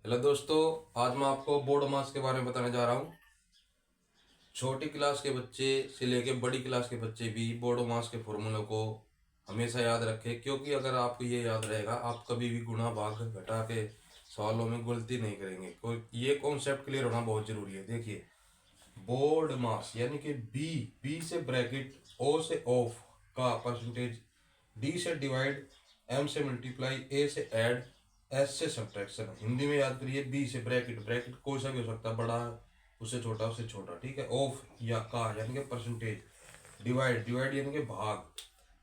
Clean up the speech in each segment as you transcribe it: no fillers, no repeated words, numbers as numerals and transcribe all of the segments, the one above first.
Hello दोस्तों, आज मैं आपको बोर्ड मास के बारे में बताने जा रहा हूँ। छोटी क्लास के बच्चे से लेके बड़ी क्लास के बच्चे भी बोर्ड मास के फॉर्मूलों को हमेशा याद रखें, क्योंकि अगर आपको ये याद रहेगा आप कभी भी गुणा भाग घटा के सवालों में गलती नहीं करेंगे। कोई ये कॉन्सेप्ट क्लियर होना बहुत जरूरी है। देखिए, बोर्ड मास यानी कि बी बी से ब्रैकेट, ओ से ऑफ का परसेंटेज, डी से डिवाइड, एम से मल्टीप्लाई, ए से ऐड, एस से सब्ट्रैक्शन। हिंदी में याद करिए, बी से ब्रैकेट, ब्रैकेट कोई सा भी हो सकता है, बड़ा उससे छोटा उससे छोटा, ठीक है। ऑफ या का यानी कि परसेंटेज, डिवाइड डिवाइड यानी कि भाग,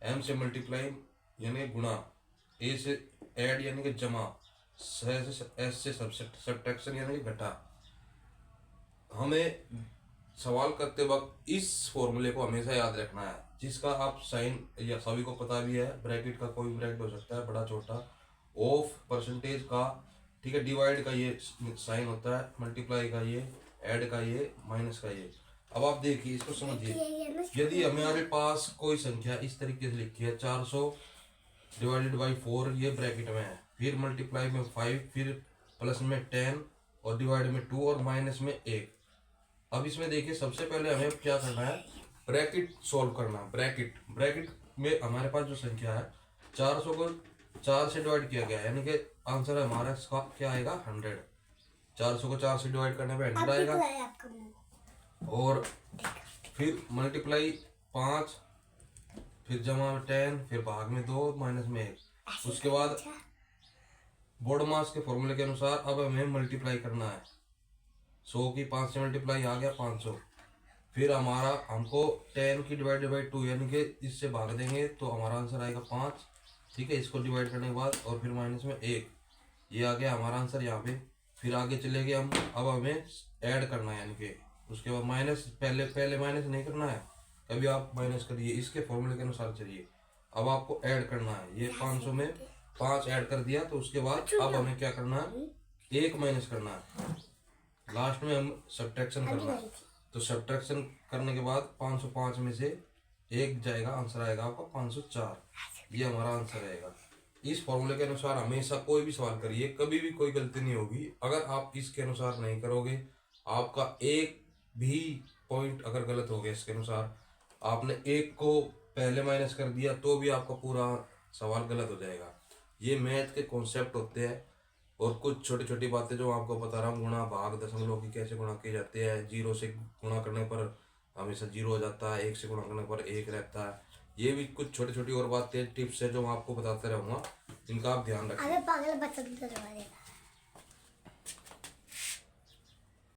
एम से मल्टीप्लाई यानी कि गुणा, ए से ऐड यानी कि जमा, एस से सब्ट्रैक्शन यानी कि घटा। हमें सवाल करते वक्त इस फॉर्मूले को हमेशा याद रखना है, जिसका आप साइन या सभी को पता भी है। ब्रैकेट का कोई भी ब्रैकेट हो सकता है, बड़ा छोटा। ऑफ परसेंटेज का, ठीक है। डिवाइड का ये साइन होता है, मल्टीप्लाई का ये, ऐड का ये, माइनस का ये। अब आप देखिए, इसको समझिए। यदि हमारे पास कोई संख्या इस तरीके से लिखी है, 400 डिवाइडेड बाई 4, ये ब्रैकेट में है, फिर मल्टीप्लाई में 5, फिर प्लस में 10, और डिवाइड में 2, और माइनस में 1। अब इसमें देखिए, सबसे पहले हमें क्या करना है, ब्रैकेट सॉल्व करना है। ब्रैकेट ब्रैकेट में हमारे पास जो संख्या है, 400 को 4 से डिवाइड किया गया, यानी कि आंसर हमारा इसका क्या आएगा, 100। 400 को 4 से डिवाइड करने पे 100 आएगा। और फिर मल्टीप्लाई 5, फिर जमा 10, फिर भाग में 2, माइनस में 1। उसके बाद बोर्ड मास के फॉर्मूले के अनुसार अब हमें मल्टीप्लाई करना है। 100 की 5 से मल्टीप्लाई आ गया 500। फिर हमारा हमको 10 की डिवाइड बाई 2 यानी कि इससे भाग देंगे तो हमारा आंसर आएगा 5, ठीक है। इसको डिवाइड करने के बाद और फिर माइनस में 1, ये आ गया हमारा आंसर यहाँ पे। फिर आगे चले गए हम, अब हमें ऐड करना है, यानी कि उसके बाद माइनस, पहले पहले माइनस नहीं करना है, कभी आप माइनस करिए, इसके फॉर्मूले के अनुसार चलिए। अब आपको ऐड करना है, ये 500 में 5 ऐड कर दिया, तो उसके बाद अब हमें क्या करना है, 1 माइनस करना है। लास्ट में हम सब्ट्रैक्शन करना है, तो सब्ट्रैक्शन करने के बाद 505 में से 1 जाएगा, आंसर आएगा आपका 504। ये हमारा आंसर रहेगा। इस फॉर्मूले के अनुसार हमेशा कोई भी सवाल करिए, कभी भी कोई गलती नहीं होगी। अगर आप इसके अनुसार नहीं करोगे, आपका एक भी पॉइंट अगर गलत हो गया इसके अनुसार, आपने 1 को पहले माइनस कर दिया, तो भी आपका पूरा सवाल गलत हो जाएगा। ये मैथ के कॉन्सेप्ट होते हैं। और कुछ छोटी छोटी बातें जो आपको बता रहा हूँ, गुणा भाग दशमलव की कैसे गुणा किए जाते हैं। 0 से गुणा करने पर हमेशा 0 हो जाता है, 1 से गुणा करने पर 1 रहता है। ये भी कुछ छोटी छोटी और बातें, टिप्स है जो मैं आपको बताते रहूँगा, इनका आप ध्यान रखें।